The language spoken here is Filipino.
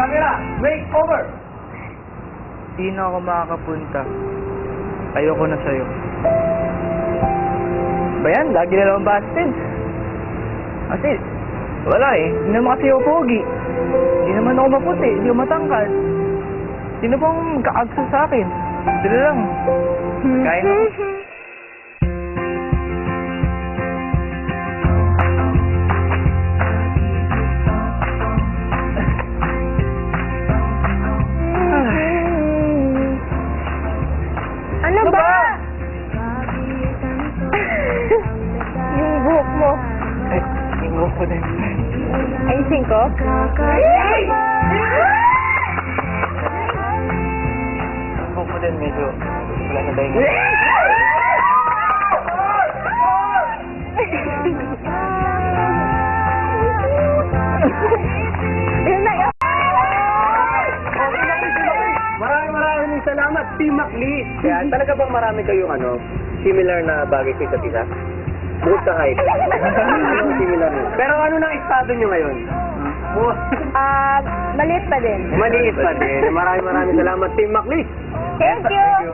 Camera, wait, over! Di na ako makakapunta. Ayoko na sa'yo. Ba yan? Lagi na lang busted. Kasi, wala eh. Hindi naman kasi ako pogi. Hindi naman ako maputi. Hindi ako matangkad. Sino bang kakagsa sa akin? Sila lang. Kaya na. Ano ba? Yung buhok mo. Ay, tingko ko din. Ayusin ko? Tingko ko din medyo. Wala na tayo. Maraming salamat, Team Maclis. Yan, talaga bang marami kayong similar na bagay sa isa't isa? Bukod sa height. Similar na. Pero ano nang estado nyo ngayon? Maliit pa din. Maliit pa din. Maraming salamat, Team Maclis. Thank you. Thank you.